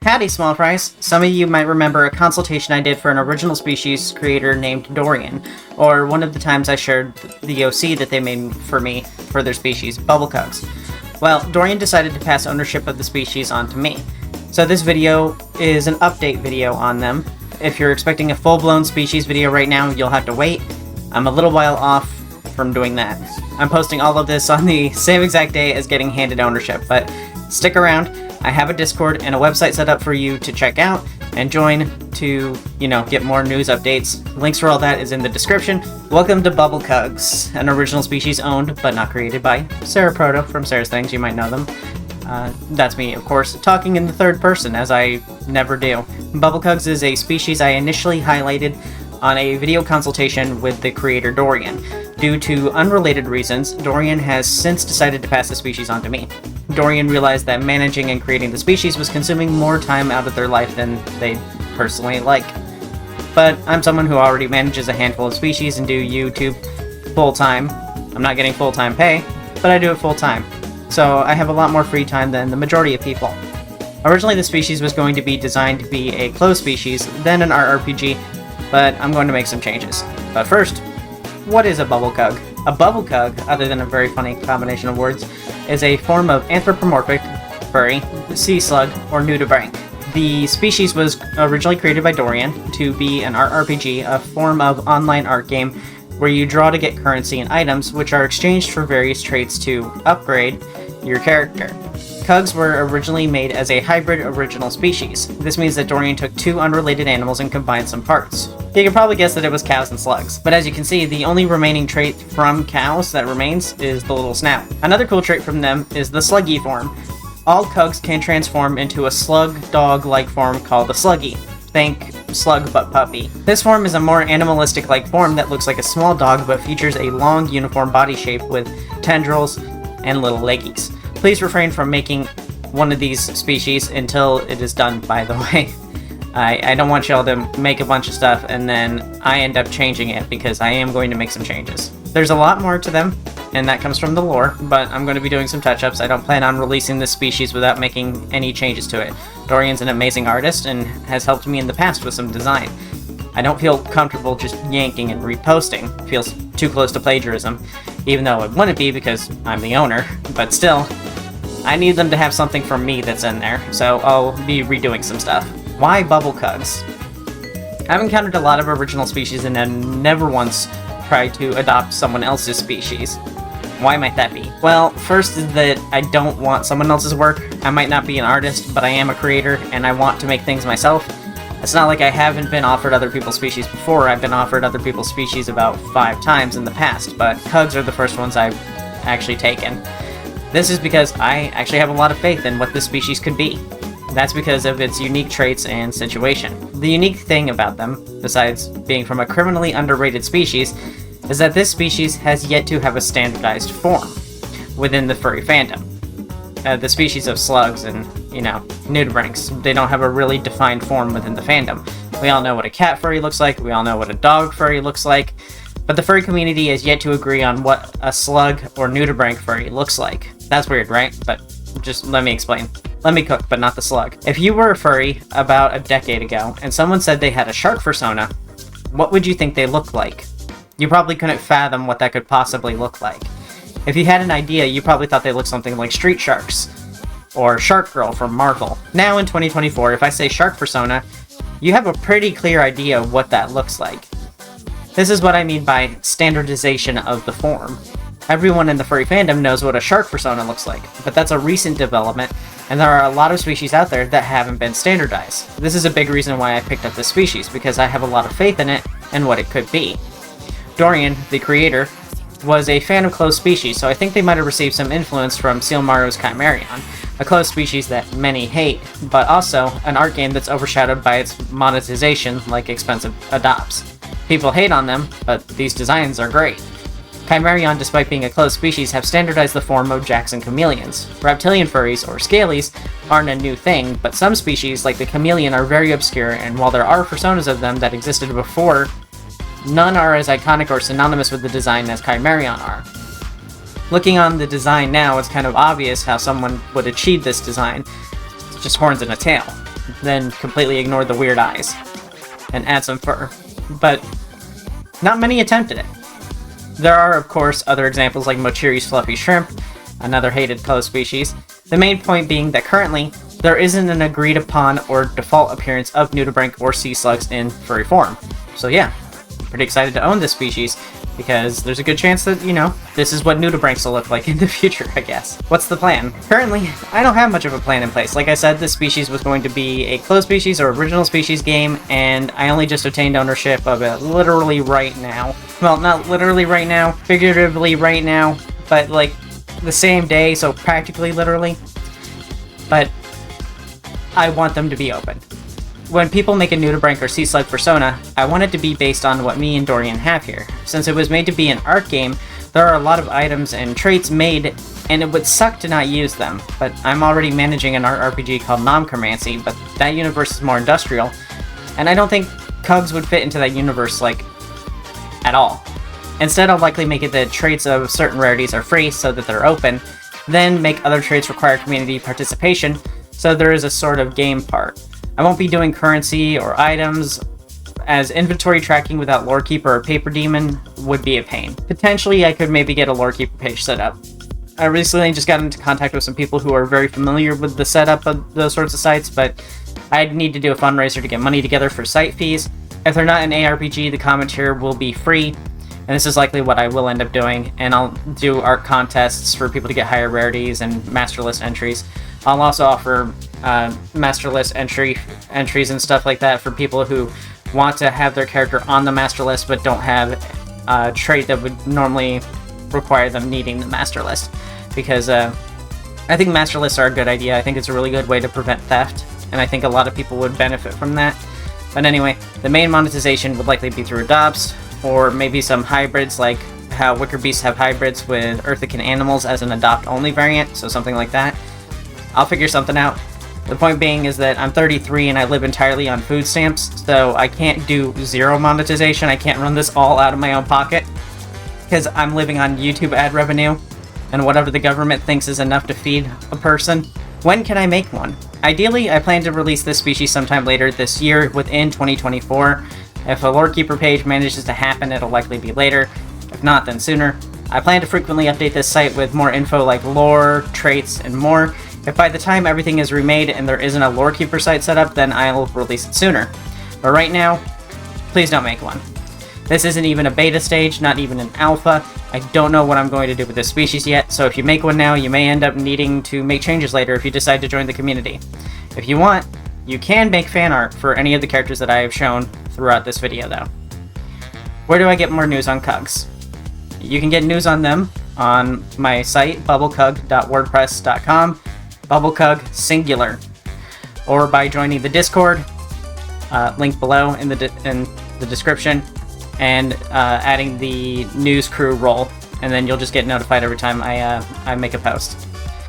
Howdy, small fries! Some of you might remember a consultation I did for an original species creator named Dorian, or one of the times I shared the OC that they made for me for their species, Cugs. Well, Dorian decided to pass ownership of the species on to me. So this video is an update video on them. If you're expecting a full-blown species video right now, you'll have to wait. I'm a little while off from doing that. I'm posting all of this on the same exact day as getting handed ownership, but stick around. I have a Discord and a website set up for you to check out and join to, get more news updates. Links for all that is in the description. Welcome to Cugs, an original species owned but not created by Sera Proto from Sera's Things. You might know them. That's me, of course, talking in the third person, as I never do. Cugs is a species I initially highlighted on a video consultation with the creator Dorian. Due to unrelated reasons, Dorian has since decided to pass the species on to me. Dorian realized that managing and creating the species was consuming more time out of their life than they personally like. But I'm someone who already manages a handful of species and do YouTube full-time. I'm not getting full-time pay, but I do it full-time. So I have a lot more free time than the majority of people. Originally the species was going to be designed to be a closed species, then an RRPG, but I'm going to make some changes. But first, what is a Cug? A Cug, other than a very funny combination of words, is a form of anthropomorphic, furry, sea slug, or nudibranch. The species was originally created by Dorian to be an RPG, a form of online art game where you draw to get currency and items, which are exchanged for various traits to upgrade your character. Cugs were originally made as a hybrid original species. This means that Dorian took two unrelated animals and combined some parts. You can probably guess that it was cows and slugs, but as you can see, the only remaining trait from cows that remains is the little snout. Another cool trait from them is the sluggy form. All Cugs can transform into a slug-dog-like form called a sluggy. Think slug but puppy. This form is a more animalistic-like form that looks like a small dog but features a long uniform body shape with tendrils and little leggies. Please refrain from making one of these species until it is done, by the way. I don't want y'all to make a bunch of stuff and then I end up changing it because I am going to make some changes. There's a lot more to them, and that comes from the lore, but I'm going to be doing some touch-ups. I don't plan on releasing this species without making any changes to it. Dorian's an amazing artist and has helped me in the past with some design. I don't feel comfortable just yanking and reposting. It feels too close to plagiarism, even though it wouldn't be because I'm the owner, but still, I need them to have something from me that's in there, so I'll be redoing some stuff. Why Cugs? I've encountered a lot of original species and have never once tried to adopt someone else's species. Why might that be? Well, first is that I don't want someone else's work. I might not be an artist, but I am a creator, and I want to make things myself. It's not like I haven't been offered other people's species before. I've been offered other people's species about 5 times in the past, but Cugs are the first ones I've actually taken. This is because I actually have a lot of faith in what this species could be. That's because of its unique traits and situation. The unique thing about them, besides being from a criminally underrated species, is that this species has yet to have a standardized form within the furry fandom. The species of slugs and, nudibranchs, they don't have a really defined form within the fandom. We all know what a cat furry looks like, we all know what a dog furry looks like, but the furry community has yet to agree on what a slug or nudibranch furry looks like. That's weird, right? But just let me explain. Let me cook, but not the slug. If you were a furry about a decade ago, and someone said they had a shark persona, what would you think they looked like? You probably couldn't fathom what that could possibly look like. If you had an idea, you probably thought they looked something like Street Sharks, or Shark Girl from Marvel. Now in 2024, if I say shark persona, you have a pretty clear idea of what that looks like. This is what I mean by standardization of the form. Everyone in the furry fandom knows what a shark persona looks like, but that's a recent development, and there are a lot of species out there that haven't been standardized. This is a big reason why I picked up this species, because I have a lot of faith in it and what it could be. Dorian, the creator, was a fan of closed species, so I think they might have received some influence from Sealmaro's Chimerion, a closed species that many hate, but also an art game that's overshadowed by its monetization like expensive adopts. People hate on them, but these designs are great. Chimerion, despite being a closed species, have standardized the form of Jackson chameleons. Reptilian furries, or scalies, aren't a new thing, but some species, like the chameleon, are very obscure, and while there are personas of them that existed before, none are as iconic or synonymous with the design as Chimerion are. Looking on the design now, it's kind of obvious how someone would achieve this design. It's just horns and a tail. then completely ignored the weird eyes and add some fur. But not many attempted it. There are, of course, other examples like Mochiri's fluffy shrimp, another hated closed species. The main point being that currently, there isn't an agreed upon or default appearance of nudibranch or sea slugs in furry form. So yeah, pretty excited to own this species, because there's a good chance that, you know, this is what nudibranchs will look like in the future, I guess. What's the plan? Currently, I don't have much of a plan in place. Like I said, this species was going to be a closed species or original species game, and I only just obtained ownership of it literally right now. Well, not literally right now, figuratively right now, but like the same day, so practically literally. But I want them to be open. When people make a nudibranch or sea slug persona, I want it to be based on what me and Dorian have here. Since it was made to be an art game, there are a lot of items and traits made, and it would suck to not use them. But I'm already managing an art RPG called Nomchromancy, but that universe is more industrial, and I don't think Cugs would fit into that universe, like, at all. Instead, I'll likely make it that traits of certain rarities are free so that they're open, then make other traits require community participation, so there is a sort of game part. I won't be doing currency or items, as inventory tracking without Lorekeeper or Paper Demon would be a pain. Potentially, I could maybe get a Lorekeeper page set up. I recently just got into contact with some people who are very familiar with the setup of those sorts of sites, but I'd need to do a fundraiser to get money together for site fees. If they're not an ARPG, the commentary will be free, and this is likely what I will end up doing, and I'll do art contests for people to get higher rarities and master list entries. I'll also offer master list entries and stuff like that for people who want to have their character on the master list but don't have a trait that would normally require them needing the master list. Because I think master lists are a good idea. I think it's a really good way to prevent theft, and I think a lot of people would benefit from that. But anyway, the main monetization would likely be through adopts, or maybe some hybrids, like how Wicker Beasts have hybrids with Earthican animals as an adopt-only variant, so something like that. I'll figure something out. The point being is that I'm 33 and I live entirely on food stamps, so I can't do zero monetization. I can't run this all out of my own pocket, because I'm living on YouTube ad revenue, and whatever the government thinks is enough to feed a person. When can I make one? Ideally, I plan to release this species sometime later this year, within 2024. If a Lorekeeper page manages to happen, it'll likely be later. If not, then sooner. I plan to frequently update this site with more info like lore, traits, and more. If by the time everything is remade and there isn't a Lorekeeper site set up, then I'll release it sooner. But right now, please don't make one. This isn't even a beta stage, not even an alpha. I don't know what I'm going to do with this species yet, so if you make one now, you may end up needing to make changes later if you decide to join the community. If you want, you can make fan art for any of the characters that I have shown throughout this video, though. Where do I get more news on Cugs? You can get news on them on my site, bubblecug.wordpress.com, bubblecug singular, or by joining the Discord, link below in the description, and adding the news crew role, and then you'll just get notified every time I make a post.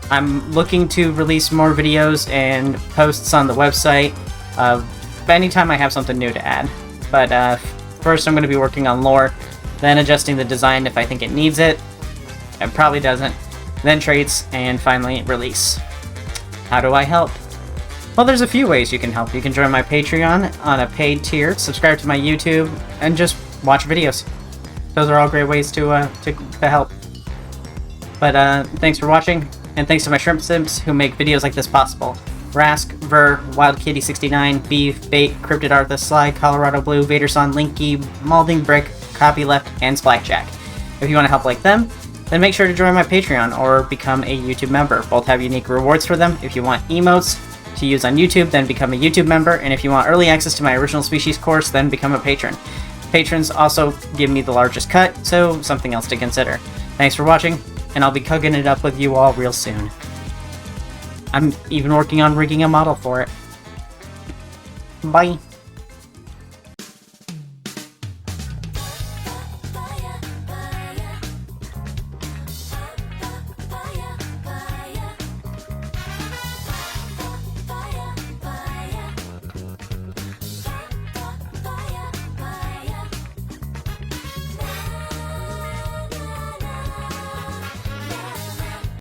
I'm looking to release more videos and posts on the website anytime I have something new to add. But first I'm going to be working on lore, then adjusting the design if I think it needs it. It probably doesn't. Then traits, and finally release. How do I help? Well, there's a few ways you can help. You can join my Patreon on a paid tier, subscribe to my YouTube, and just watch videos. Those are all great ways to help. But thanks for watching, and thanks to my shrimp simps who make videos like this possible. Rask, Ver, Wild Kitty 69, Beef, Bait, Cryptid Arthur, Sly, Colorado Blue, Vaderson, Linky, Malding Brick, Copyleft, and Splackjack. If you want to help like them, then make sure to join my Patreon or become a YouTube member. Both have unique rewards for them. If you want emotes to use on YouTube, then become a YouTube member, and if you want early access to my original species course, then become a patron. Patrons also give me the largest cut, so something else to consider. Thanks for watching, and I'll be cugging it up with you all real soon. I'm even working on rigging a model for it. Bye.